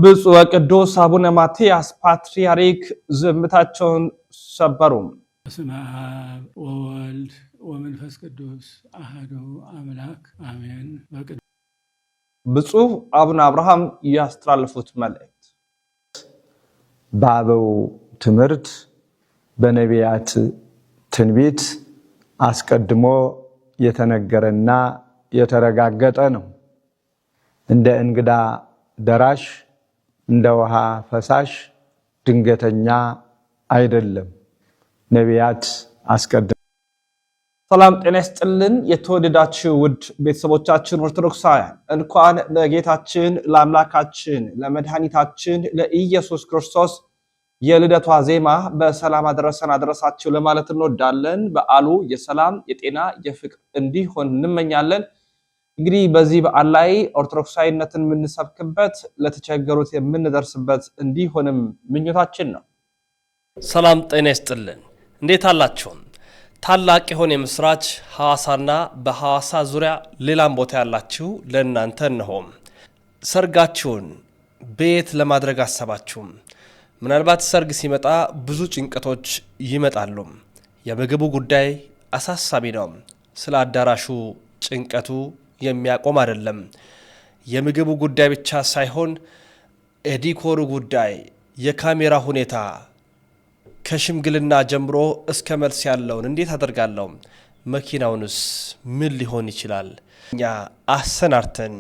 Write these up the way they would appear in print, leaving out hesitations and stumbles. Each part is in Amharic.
ብፁዕ ወቅዱስ አቡነ ማትያስ ፓትርያርክ ዝምታቸውን ሰበሩ። በስመ አብ ወወልድ ወመንፈስ ቅዱስ አሐዱ አምላክ አሜን። ብፁዕ አቡነ አብርሃም ያስተላለፉት መልእክት በአበው ትምህርት በነቢያት ትንቢት አስቀድሞ የተነገረና የተረጋገጠ ነው። እንደ እንግዳ ደራሽ እንደ ውሃ ፈሳሽ ድንገተኛ አይደለም። ነቢያት አስቀድሞ። ሰላም ጤና ይስጥልን። የተወደዳችሁ ውድ ቤተሰቦቻችን ኦርቶዶክሳውያን እንኳን ለጌታችን ለአምላካችን ለመድኃኒታችን ለኢየሱስ ክርስቶስ የልደቷ ዜማ በሰላም አደረሰን አደረሳችሁ ለማለት እንወዳለን። በዓሉ የሰላም የጤና የፍቅር እንዲሆን እንመኛለን። እንግዲህ በዚህ በዓል ላይ ኦርቶዶክሳዊነትን የምንሰብክበት ለተቸገሩት የምንደርስበት እንዲሆንም ምኞታችን ነው። ሰላም ጤና ይስጥልን። እንዴት አላችሁ? ታላቅ የሆነ የምስራች ሐዋሳና በሐዋሳ ዙሪያ ሌላም ቦታ ያላችሁ ለእናንተ እነሆም። ሰርጋችሁን ቤት ለማድረግ አሰባችሁ? ምናልባት ሰርግ ሲመጣ ብዙ ጭንቀቶች ይመጣሉ። የምግቡ ጉዳይ አሳሳቢ ነው። ስለ አዳራሹ ጭንቀቱ የሚያቆም አይደለም። የምግቡ ጉዳይ ብቻ ሳይሆን የዲኮሩ ጉዳይ፣ የካሜራ ሁኔታ ከሽምግልና ጀምሮ እስከ መልስ ያለውን እንዴት አደርጋለሁ? መኪናውንስ ምን ሊሆን ይችላል? እኛ አሰናርተን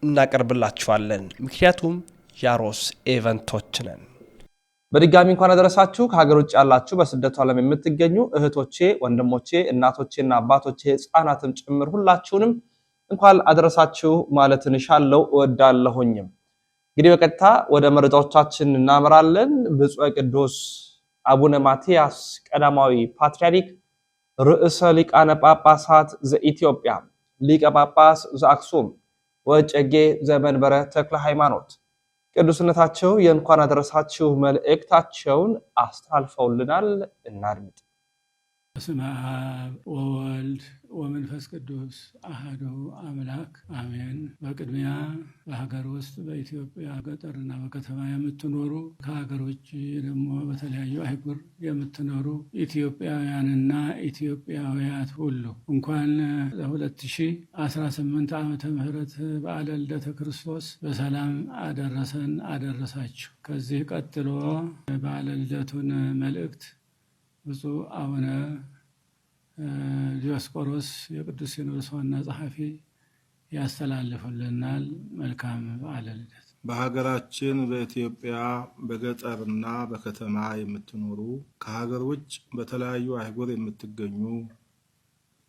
እናቀርብላችኋለን። ምክንያቱም ያሮስ ኤቨንቶች ነን። በድጋሚ እንኳን አደረሳችሁ። ከሀገር ውጭ ያላችሁ በስደቱ ዓለም የምትገኙ እህቶቼ፣ ወንድሞቼ፣ እናቶቼና አባቶቼ ሕፃናትም ጭምር ሁላችሁንም እንኳን አደረሳችሁ ማለት እንሻለው እወዳለሁኝም። እንግዲህ በቀጥታ ወደ መረጃዎቻችን እናመራለን። ብፁዕ ቅዱስ አቡነ ማትያስ ቀዳማዊ ፓትርያርክ ርዕሰ ሊቃነ ጳጳሳት ዘኢትዮጵያ ሊቀ ጳጳስ ዘአክሱም ወዕጨጌ ዘመንበረ ተክለ ሃይማኖት ቅዱስነታቸው የእንኳን አደረሳችሁ መልእክታቸውን አስተላልፈውልናል። እናድምጥ። በስመ አብ ወወልድ ወመንፈስ ቅዱስ አሐዱ አምላክ አሜን። በቅድሚያ በሀገር ውስጥ በኢትዮጵያ ገጠርና በከተማ የምትኖሩ ከሀገር ውጭ ደግሞ በተለያዩ አህጉር የምትኖሩ ኢትዮጵያውያንና ኢትዮጵያውያት ሁሉ እንኳን ለ2018 ዓመተ ምህረት በዓለ ልደተ ክርስቶስ በሰላም አደረሰን አደረሳችሁ። ከዚህ ቀጥሎ በዓለ ልደቱን መልእክት ብፁዕ አቡነ ዲዮስቆሮስ የቅዱስ ሲኖዶስ ዋና ጸሐፊ ያስተላልፉልናል። መልካም በዓለ ልደት። በሀገራችን በኢትዮጵያ በገጠርና በከተማ የምትኖሩ ከሀገር ውጭ በተለያዩ አህጉር የምትገኙ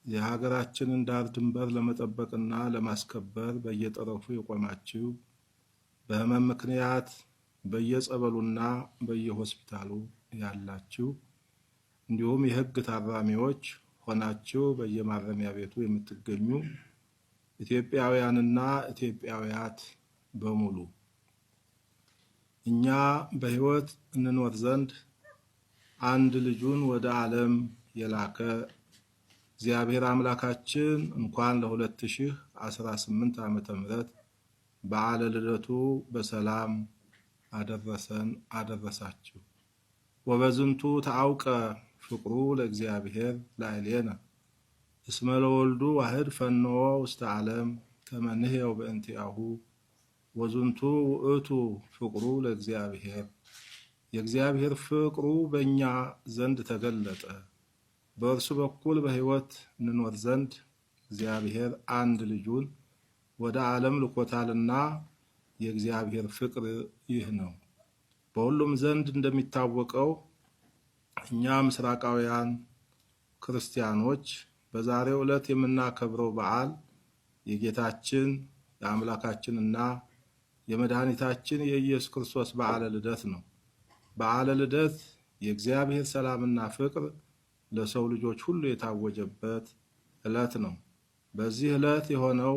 የሀገራችንን ዳር ድንበር ለመጠበቅና ለማስከበር በየጠረፉ የቆማችሁ በሕመም ምክንያት በየጸበሉና በየሆስፒታሉ ያላችሁ እንዲሁም የሕግ ታራሚዎች ሆናችሁ በየማረሚያ ቤቱ የምትገኙ ኢትዮጵያውያንና ኢትዮጵያውያት በሙሉ እኛ በሕይወት እንኖር ዘንድ አንድ ልጁን ወደ ዓለም የላከ እግዚአብሔር አምላካችን እንኳን ለ2018 ዓመተ ምህረት በዓለ ልደቱ በሰላም አደረሰን አደረሳችሁ። ወበዝንቱ ተአውቀ ፍቅሩ ለእግዚአብሔር ላዕሌነ እስመ ለወልዱ ዋህድ ፈነወ ውስተ ዓለም ተመንሄው በእንቲአሁ ወዝንቱ ውእቱ ፍቅሩ ለእግዚአብሔር። የእግዚአብሔር ፍቅሩ በእኛ ዘንድ ተገለጠ፣ በእርሱ በኩል በሕይወት እንኖር ዘንድ እግዚአብሔር አንድ ልጁን ወደ ዓለም ልኮታልና የእግዚአብሔር ፍቅር ይህ ነው። በሁሉም ዘንድ እንደሚታወቀው እኛ ምስራቃውያን ክርስቲያኖች በዛሬው ዕለት የምናከብረው በዓል የጌታችን የአምላካችንና የመድኃኒታችን የኢየሱስ ክርስቶስ በዓለ ልደት ነው። በዓለ ልደት የእግዚአብሔር ሰላምና ፍቅር ለሰው ልጆች ሁሉ የታወጀበት ዕለት ነው። በዚህ ዕለት የሆነው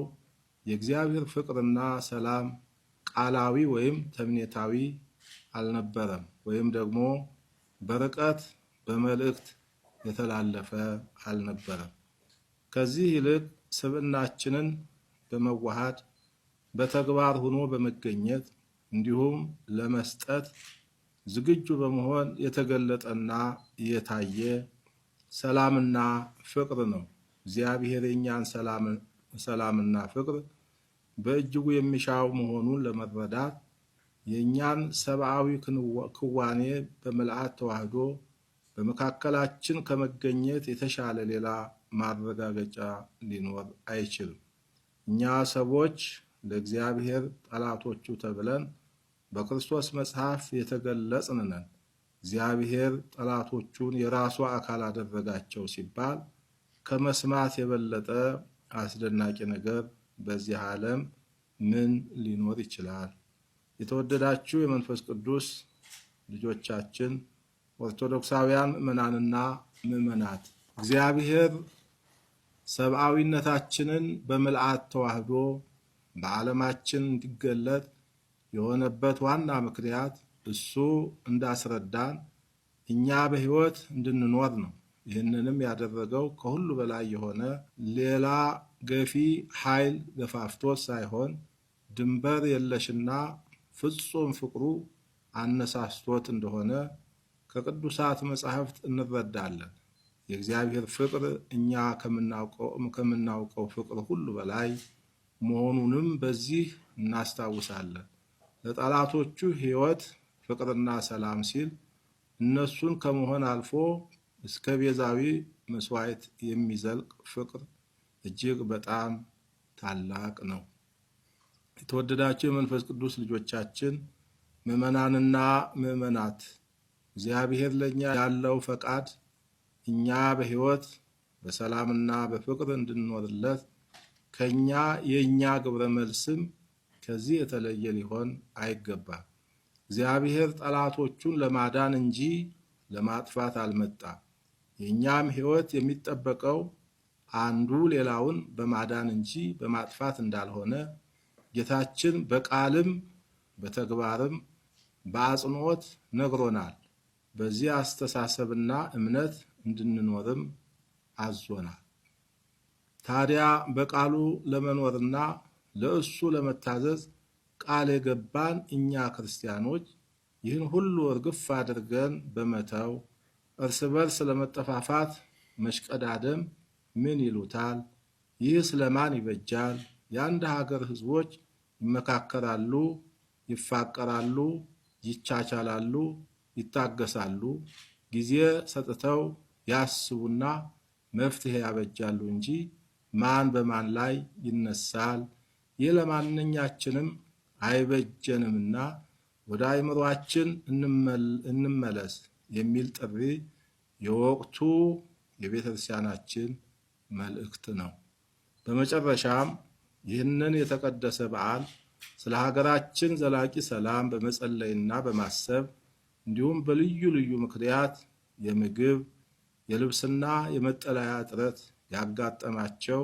የእግዚአብሔር ፍቅርና ሰላም ቃላዊ ወይም ተምኔታዊ አልነበረም፣ ወይም ደግሞ በርቀት በመልእክት የተላለፈ አልነበረም። ከዚህ ይልቅ ስብዕናችንን በመዋሃድ በተግባር ሆኖ በመገኘት እንዲሁም ለመስጠት ዝግጁ በመሆን የተገለጠና የታየ ሰላምና ፍቅር ነው። እግዚአብሔር የኛን ሰላምና ፍቅር በእጅጉ የሚሻው መሆኑን ለመረዳት የኛን ሰብአዊ ክዋኔ በምልአት ተዋህዶ በመካከላችን ከመገኘት የተሻለ ሌላ ማረጋገጫ ሊኖር አይችልም። እኛ ሰዎች ለእግዚአብሔር ጠላቶቹ ተብለን በክርስቶስ መጽሐፍ የተገለጽን ነን። እግዚአብሔር ጠላቶቹን የራሱ አካል አደረጋቸው ሲባል ከመስማት የበለጠ አስደናቂ ነገር በዚህ ዓለም ምን ሊኖር ይችላል? የተወደዳችሁ የመንፈስ ቅዱስ ልጆቻችን ኦርቶዶክሳውያን ምዕመናንና ምዕመናት እግዚአብሔር ሰብአዊነታችንን በምልአት ተዋህዶ በዓለማችን እንዲገለጥ የሆነበት ዋና ምክንያት እሱ እንዳስረዳን እኛ በሕይወት እንድንኖር ነው። ይህንንም ያደረገው ከሁሉ በላይ የሆነ ሌላ ገፊ ኃይል ገፋፍቶት ሳይሆን ድንበር የለሽና ፍጹም ፍቅሩ አነሳስቶት እንደሆነ ከቅዱሳት መጻሕፍት እንረዳለን። የእግዚአብሔር ፍቅር እኛ ከምናውቀው ፍቅር ሁሉ በላይ መሆኑንም በዚህ እናስታውሳለን። ለጠላቶቹ ሕይወት ፍቅርና ሰላም ሲል እነሱን ከመሆን አልፎ እስከ ቤዛዊ መስዋዕት የሚዘልቅ ፍቅር እጅግ በጣም ታላቅ ነው። የተወደዳችሁ የመንፈስ ቅዱስ ልጆቻችን ምዕመናንና ምዕመናት እግዚአብሔር ለኛ ያለው ፈቃድ እኛ በሕይወት በሰላምና በፍቅር እንድንኖርለት ከኛ የኛ ግብረ መልስም ከዚህ የተለየ ሊሆን አይገባም። እግዚአብሔር ጠላቶቹን ለማዳን እንጂ ለማጥፋት አልመጣም። የኛም ሕይወት የሚጠበቀው አንዱ ሌላውን በማዳን እንጂ በማጥፋት እንዳልሆነ ጌታችን በቃልም በተግባርም በአጽንኦት ነግሮናል። በዚህ አስተሳሰብና እምነት እንድንኖርም አዞናል። ታዲያ በቃሉ ለመኖርና ለእሱ ለመታዘዝ ቃል የገባን እኛ ክርስቲያኖች ይህን ሁሉ እርግፍ አድርገን በመተው እርስ በርስ ለመጠፋፋት መሽቀዳደም ምን ይሉታል? ይህ ስለማን ይበጃል? የአንድ ሀገር ሕዝቦች ይመካከራሉ፣ ይፋቀራሉ፣ ይቻቻላሉ፣ ይታገሳሉ፣ ጊዜ ሰጥተው ያስቡና መፍትሄ ያበጃሉ እንጂ ማን በማን ላይ ይነሳል? ይህ ለማንኛችንም አይበጀንምና ወደ አእምሯችን እንመለስ የሚል ጥሪ የወቅቱ የቤተክርስቲያናችን መልእክት ነው። በመጨረሻም ይህንን የተቀደሰ በዓል ስለ ሀገራችን ዘላቂ ሰላም በመጸለይና በማሰብ እንዲሁም በልዩ ልዩ ምክንያት የምግብ የልብስና የመጠለያ እጥረት ያጋጠማቸው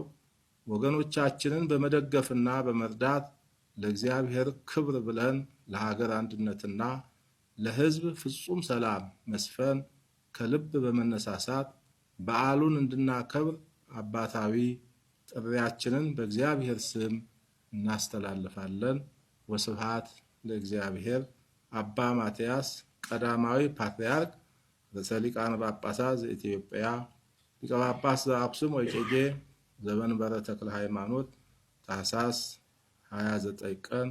ወገኖቻችንን በመደገፍና በመርዳት ለእግዚአብሔር ክብር ብለን ለሀገር አንድነትና ለሕዝብ ፍጹም ሰላም መስፈን ከልብ በመነሳሳት በዓሉን እንድናከብር አባታዊ ጥሪያችንን በእግዚአብሔር ስም እናስተላልፋለን። ወስብሐት ለእግዚአብሔር። አባ ማትያስ ቀዳማዊ ፓትርያርክ ርዕሰ ሊቃነ ጳጳሳት ዘኢትዮጵያ ሊቀ ጳጳስ ዘአክሱም ወዕጨጌ ዘመንበረ ተክለ ሃይማኖት ታኅሳስ 29 ቀን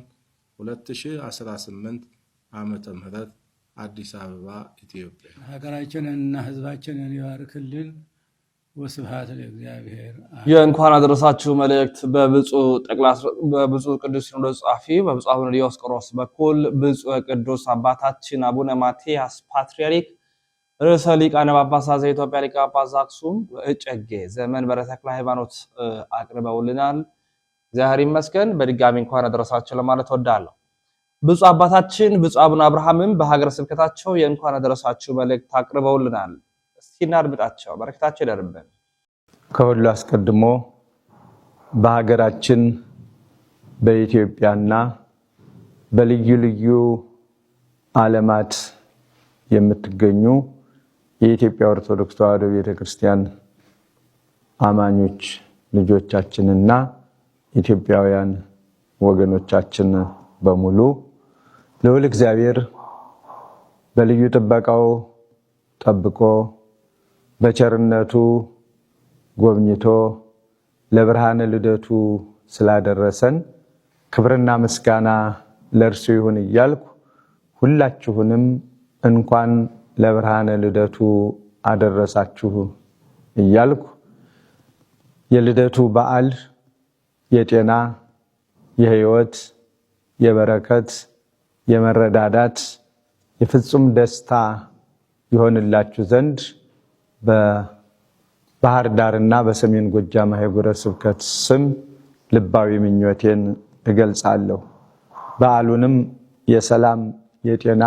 2018 ዓመተ ምህረት አዲስ አበባ ኢትዮጵያ። ሀገራችንንና ሕዝባችንን ይባርክልን። ወስብሐት ለእግዚአብሔር። የእንኳን አደረሳችሁ መልእክት በብፁዕ ቅዱስ ሲኖዶስ ጸሐፊ በብፁዕ አቡነ ዲዮስቆሮስ በኩል ብፁዕ ቅዱስ አባታችን አቡነ ማትያስ ፓትርያርክ ርዕሰ ሊቃነ ጳጳሳት ዘኢትዮጵያ ሊቀ ጳጳስ ዘአክሱም ወዕጨጌ ዘመንበረ ተክለ ሃይማኖት አቅርበውልናል። እግዚአብሔር ይመስገን። በድጋሚ እንኳን አደረሳችሁ ለማለት እወዳለሁ። ብፁዕ አባታችን ብፁዕ አቡነ አብርሃምም በሀገረ ስብከታቸው የእንኳን አደረሳችሁ መልእክት አቅርበውልናል። እስኪ እናድምጣቸው። በረከታቸው ይደርብን። ከሁሉ አስቀድሞ በሀገራችን በኢትዮጵያና በልዩ ልዩ ዓለማት የምትገኙ የኢትዮጵያ ኦርቶዶክስ ተዋሕዶ ቤተክርስቲያን አማኞች ልጆቻችንና ኢትዮጵያውያን ወገኖቻችን በሙሉ ልዑል እግዚአብሔር በልዩ ጥበቃው ጠብቆ በቸርነቱ ጎብኝቶ ለብርሃነ ልደቱ ስላደረሰን ክብርና ምስጋና ለእርሱ ይሁን እያልኩ ሁላችሁንም እንኳን ለብርሃነ ልደቱ አደረሳችሁ እያልኩ የልደቱ በዓል የጤና፣ የሕይወት፣ የበረከት፣ የመረዳዳት፣ የፍጹም ደስታ ይሆንላችሁ ዘንድ በባህር ዳርና በሰሜን ጎጃም ሀገረ ስብከት ስም ልባዊ ምኞቴን እገልጻለሁ። በዓሉንም የሰላም፣ የጤና፣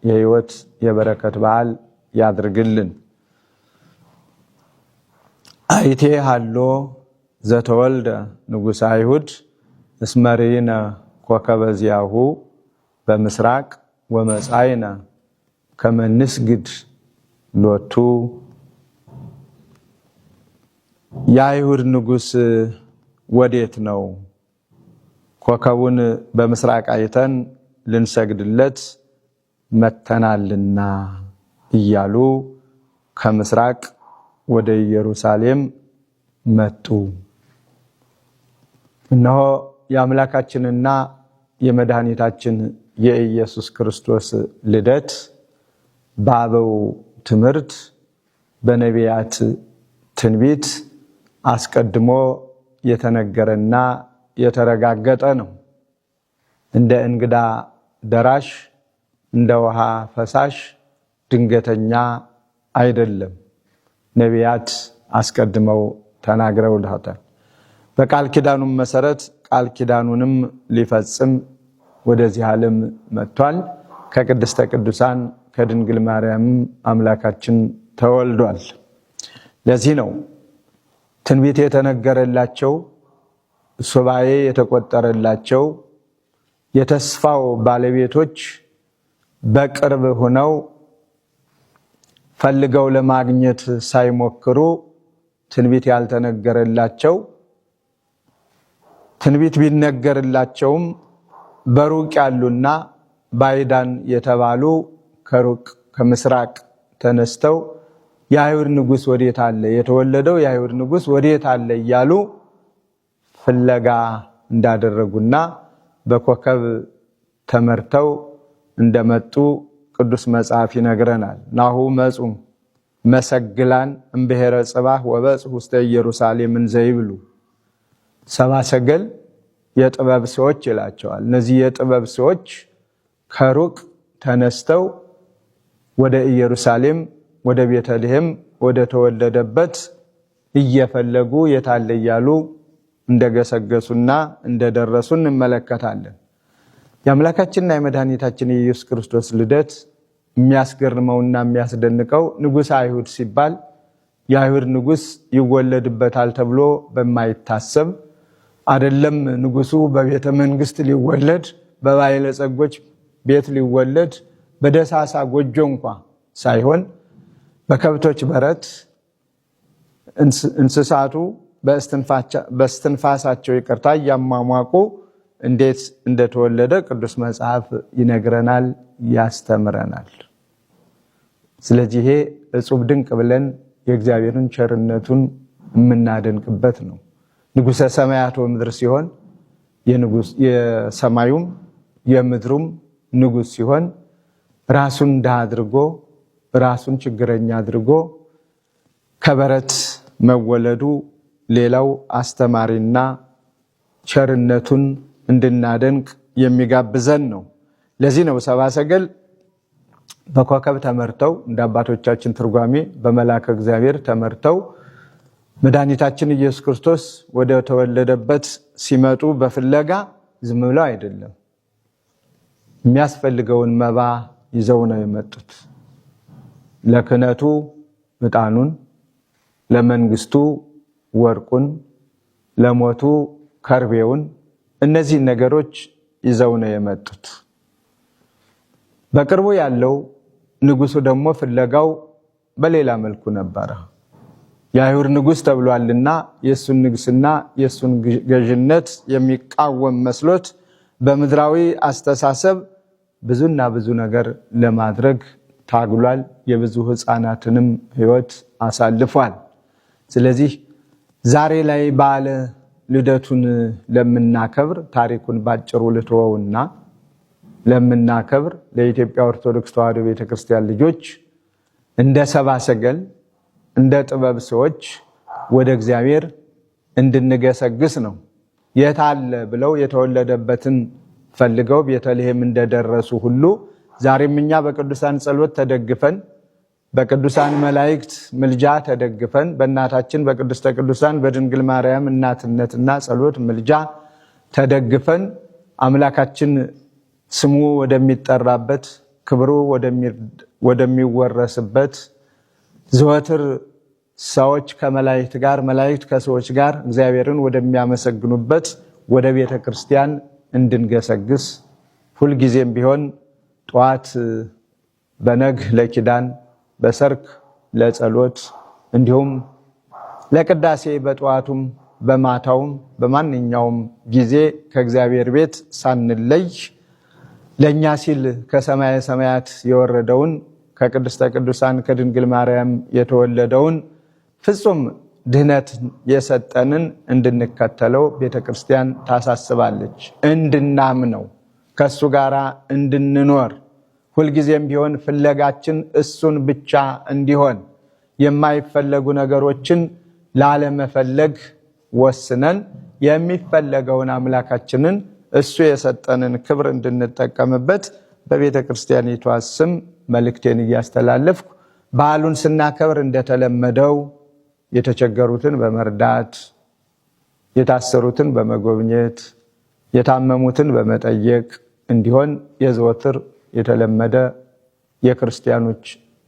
የሕይወት፣ የበረከት በዓል ያድርግልን። አይቴ ሃሎ ዘተወልደ ንጉሠ አይሁድ እስመ ርኢነ ኮከበ ዚአሁ በምስራቅ ወመጻእነ ከመ ንስግድ ሎቱ። የአይሁድ ንጉሥ ወዴት ነው? ኮከቡን በምስራቅ አይተን ልንሰግድለት መተናልና እያሉ ከምስራቅ ወደ ኢየሩሳሌም መጡ። እነሆ የአምላካችንና የመድኃኒታችን የኢየሱስ ክርስቶስ ልደት በአበው ትምህርት በነቢያት ትንቢት አስቀድሞ የተነገረና የተረጋገጠ ነው። እንደ እንግዳ ደራሽ እንደ ውሃ ፈሳሽ ድንገተኛ አይደለም። ነቢያት አስቀድመው ተናግረውታል። በቃል ኪዳኑም መሰረት ቃል ኪዳኑንም ሊፈጽም ወደዚህ ዓለም መጥቷል። ከቅድስተ ቅዱሳን ከድንግል ማርያም አምላካችን ተወልዷል። ለዚህ ነው ትንቢት የተነገረላቸው፣ ሱባኤ የተቆጠረላቸው የተስፋው ባለቤቶች በቅርብ ሆነው ፈልገው ለማግኘት ሳይሞክሩ ትንቢት ያልተነገረላቸው፣ ትንቢት ቢነገርላቸውም በሩቅ ያሉና ባይዳን የተባሉ ከሩቅ ከምስራቅ ተነስተው የአይሁድ ንጉሥ ወዴት አለ? የተወለደው የአይሁድ ንጉሥ ወዴት አለ? እያሉ ፍለጋ እንዳደረጉና በኮከብ ተመርተው እንደመጡ ቅዱስ መጽሐፍ ይነግረናል። ናሁ መጹ መሰግላን እምብሔረ ጽባህ ወበጽሑ ውስተ ኢየሩሳሌም እንዘይብሉ። ሰብአ ሰገል የጥበብ ሰዎች ይላቸዋል። እነዚህ የጥበብ ሰዎች ከሩቅ ተነስተው ወደ ኢየሩሳሌም ወደ ቤተልሔም ወደ ተወለደበት እየፈለጉ የታለ እያሉ እንደገሰገሱና እንደደረሱ እንመለከታለን። የአምላካችንና የመድኃኒታችን የኢየሱስ ክርስቶስ ልደት የሚያስገርመውና የሚያስደንቀው ንጉሥ አይሁድ ሲባል የአይሁድ ንጉሥ ይወለድበታል ተብሎ በማይታሰብ አይደለም። ንጉሱ በቤተ መንግስት ሊወለድ፣ በባለጸጎች ቤት ሊወለድ፣ በደሳሳ ጎጆ እንኳ ሳይሆን በከብቶች በረት እንስሳቱ በእስትንፋሳቸው ይቅርታ እያሟሟቁ እንዴት እንደተወለደ ቅዱስ መጽሐፍ ይነግረናል፣ ያስተምረናል። ስለዚህ ይሄ እጹብ ድንቅ ብለን የእግዚአብሔርን ቸርነቱን የምናደንቅበት ነው። ንጉሠ ሰማያት ወምድር ሲሆን የሰማዩም የምድሩም ንጉሥ ሲሆን ራሱን ድሃ አድርጎ ራሱን ችግረኛ አድርጎ ከበረት መወለዱ ሌላው አስተማሪና ቸርነቱን እንድናደንቅ የሚጋብዘን ነው። ለዚህ ነው ሰብአ ሰገል በኮከብ ተመርተው እንደ አባቶቻችን ትርጓሜ በመልአከ እግዚአብሔር ተመርተው መድኃኒታችን ኢየሱስ ክርስቶስ ወደ ተወለደበት ሲመጡ በፍለጋ ዝም ብለው አይደለም። የሚያስፈልገውን መባ ይዘው ነው የመጡት። ለክህነቱ ዕጣኑን፣ ለመንግስቱ ወርቁን፣ ለሞቱ ከርቤውን፣ እነዚህን ነገሮች ይዘው ነው የመጡት። በቅርቡ ያለው ንጉሱ ደግሞ ፍለጋው በሌላ መልኩ ነበረ። የአይሁድ ንጉሥ ተብሏልና የሱን ንግስና የሱን ገዥነት የሚቃወም መስሎት በምድራዊ አስተሳሰብ ብዙና ብዙ ነገር ለማድረግ ታግሏል። የብዙ ሕፃናትንም ሕይወት አሳልፏል። ስለዚህ ዛሬ ላይ በዓለ ልደቱን ለምናከብር ታሪኩን ባጭሩ ልተወውና ለምናከብር ለኢትዮጵያ ኦርቶዶክስ ተዋሕዶ ቤተክርስቲያን ልጆች እንደ ሰብአ ሰገል እንደ ጥበብ ሰዎች ወደ እግዚአብሔር እንድንገሰግስ ነው። የታለ ብለው የተወለደበትን ፈልገው ቤተልሔም እንደደረሱ ሁሉ ዛሬም እኛ በቅዱሳን ጸሎት ተደግፈን በቅዱሳን መላእክት ምልጃ ተደግፈን በእናታችን በቅድስተ ቅዱሳን በድንግል ማርያም እናትነትና ጸሎት ምልጃ ተደግፈን አምላካችን ስሙ ወደሚጠራበት ክብሩ ወደሚወረስበት ዘወትር ሰዎች ከመላእክት ጋር መላእክት ከሰዎች ጋር እግዚአብሔርን ወደሚያመሰግኑበት ወደ ቤተ ክርስቲያን እንድንገሰግስ ሁልጊዜም ቢሆን ጠዋት በነግ ለኪዳን በሰርክ ለጸሎት እንዲሁም ለቅዳሴ በጠዋቱም በማታውም በማንኛውም ጊዜ ከእግዚአብሔር ቤት ሳንለይ ለኛ ሲል ከሰማየ ሰማያት የወረደውን ከቅድስተ ቅዱሳን ከድንግል ማርያም የተወለደውን ፍጹም ድህነት የሰጠንን እንድንከተለው ቤተክርስቲያን ታሳስባለች። እንድናምነው ከሱ ጋር እንድንኖር ሁልጊዜም ቢሆን ፍለጋችን እሱን ብቻ እንዲሆን የማይፈለጉ ነገሮችን ላለመፈለግ ወስነን የሚፈለገውን አምላካችንን እሱ የሰጠንን ክብር እንድንጠቀምበት በቤተ ክርስቲያኒቷ ስም መልእክቴን እያስተላለፍኩ በዓሉን ስናከብር እንደተለመደው የተቸገሩትን በመርዳት የታሰሩትን በመጎብኘት የታመሙትን በመጠየቅ እንዲሆን የዘወትር የተለመደ የክርስቲያኖች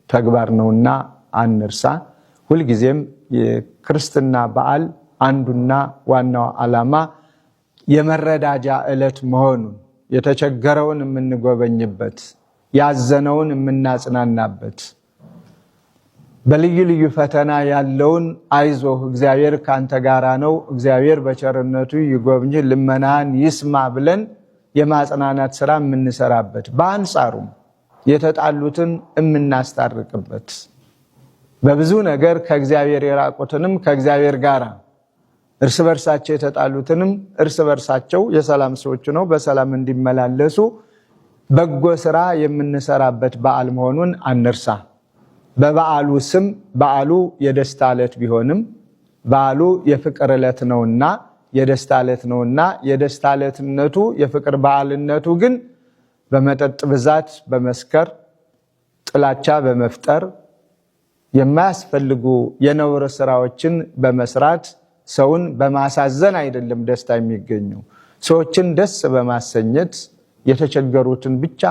ተግባር ነውና አንርሳ። ሁልጊዜም የክርስትና በዓል አንዱና ዋናው ዓላማ የመረዳጃ ዕለት መሆኑን የተቸገረውን የምንጎበኝበት ያዘነውን የምናጽናናበት በልዩ ልዩ ፈተና ያለውን አይዞህ እግዚአብሔር ካንተ ጋራ ነው፣ እግዚአብሔር በቸርነቱ ይጎብኝህ፣ ልመናን ይስማ ብለን የማጽናናት ስራ የምንሰራበት በአንጻሩም የተጣሉትን የምናስታርቅበት በብዙ ነገር ከእግዚአብሔር የራቁትንም ከእግዚአብሔር ጋር እርስ በርሳቸው የተጣሉትንም እርስ በርሳቸው የሰላም ሰዎች ነው በሰላም እንዲመላለሱ በጎ ስራ የምንሰራበት በዓል መሆኑን አንርሳ። በበዓሉ ስም በዓሉ የደስታ ዕለት ቢሆንም በዓሉ የፍቅር ዕለት ነውና የደስታ ዕለት ነውና የደስታ ዕለትነቱ የፍቅር በዓልነቱ ግን በመጠጥ ብዛት በመስከር ጥላቻ በመፍጠር የማያስፈልጉ የነውር ስራዎችን በመስራት ሰውን በማሳዘን አይደለም ደስታ የሚገኘው። ሰዎችን ደስ በማሰኘት የተቸገሩትን ብቻ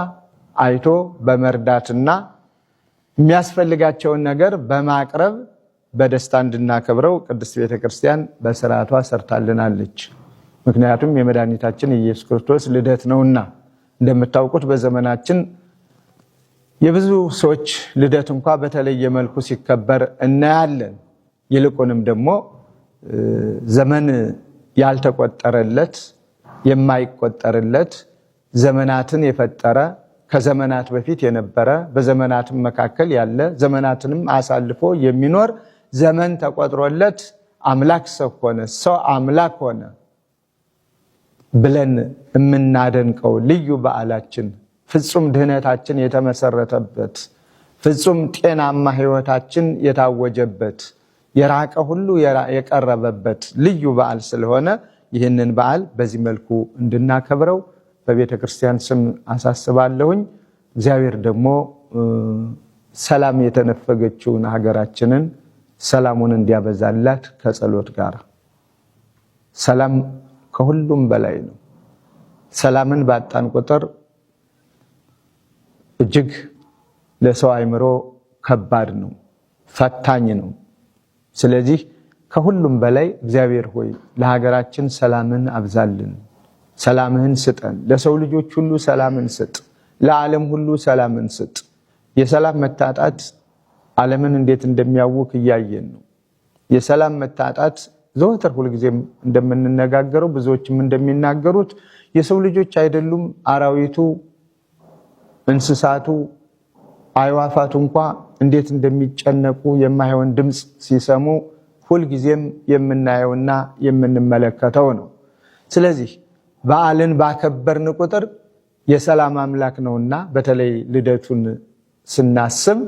አይቶ በመርዳትና የሚያስፈልጋቸውን ነገር በማቅረብ በደስታ እንድናከብረው ቅድስት ቤተክርስቲያን በስርዓቷ ሰርታልናለች። ምክንያቱም የመድኃኒታችን ኢየሱስ ክርስቶስ ልደት ነውና። እንደምታውቁት በዘመናችን የብዙ ሰዎች ልደት እንኳ በተለየ መልኩ ሲከበር እናያለን። ይልቁንም ደግሞ ዘመን ያልተቆጠረለት የማይቆጠርለት ዘመናትን የፈጠረ ከዘመናት በፊት የነበረ በዘመናትም መካከል ያለ ዘመናትንም አሳልፎ የሚኖር ዘመን ተቆጥሮለት አምላክ ሰው ሆነ፣ ሰው አምላክ ሆነ ብለን የምናደንቀው ልዩ በዓላችን ፍጹም ድህነታችን የተመሰረተበት ፍጹም ጤናማ ሕይወታችን የታወጀበት የራቀ ሁሉ የቀረበበት ልዩ በዓል ስለሆነ ይህንን በዓል በዚህ መልኩ እንድናከብረው በቤተ ክርስቲያን ስም አሳስባለሁኝ። እግዚአብሔር ደግሞ ሰላም የተነፈገችውን ሀገራችንን ሰላሙን እንዲያበዛላት ከጸሎት ጋር ሰላም ከሁሉም በላይ ነው። ሰላምን ባጣን ቁጥር እጅግ ለሰው አእምሮ ከባድ ነው፣ ፈታኝ ነው። ስለዚህ ከሁሉም በላይ እግዚአብሔር ሆይ ለሀገራችን ሰላምን አብዛልን፣ ሰላምህን ስጠን፣ ለሰው ልጆች ሁሉ ሰላምን ስጥ፣ ለዓለም ሁሉ ሰላምን ስጥ። የሰላም መታጣት ዓለምን እንዴት እንደሚያውክ እያየን ነው። የሰላም መታጣት ዘወትር ሁልጊዜም እንደምንነጋገረው ብዙዎችም እንደሚናገሩት የሰው ልጆች አይደሉም አራዊቱ እንስሳቱ አይዋፋቱ እንኳ እንዴት እንደሚጨነቁ የማይሆን ድምፅ ሲሰሙ ሁልጊዜም የምናየውና የምንመለከተው ነው። ስለዚህ በዓልን ባከበርን ቁጥር የሰላም አምላክ ነውና በተለይ ልደቱን ስናስብ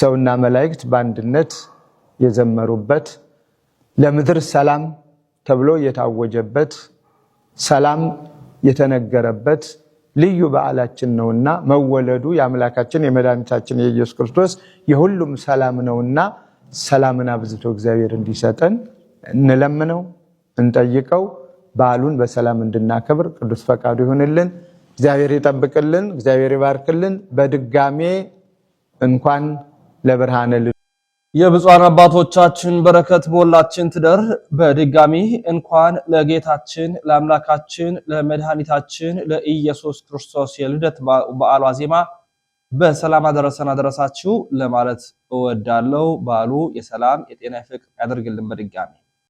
ሰውና መላእክት በአንድነት የዘመሩበት ለምድር ሰላም ተብሎ የታወጀበት ሰላም የተነገረበት ልዩ በዓላችን ነውና መወለዱ የአምላካችን የመድኃኒታችን የኢየሱስ ክርስቶስ የሁሉም ሰላም ነውና ሰላምን አብዝቶ እግዚአብሔር እንዲሰጠን እንለምነው፣ እንጠይቀው። በዓሉን በሰላም እንድናከብር ቅዱስ ፈቃዱ ይሁንልን። እግዚአብሔር ይጠብቅልን፣ እግዚአብሔር ይባርክልን። በድጋሜ እንኳን ለብርሃነ የብፁዓን አባቶቻችን በረከት በሁላችን ትደር። በድጋሚ እንኳን ለጌታችን ለአምላካችን ለመድኃኒታችን ለኢየሱስ ክርስቶስ የልደት በዓሉ ዋዜማ በሰላም አደረሰን አደረሳችሁ ለማለት እወዳለሁ። በዓሉ የሰላም የጤና ፍቅር ያደርግልን። በድጋሚ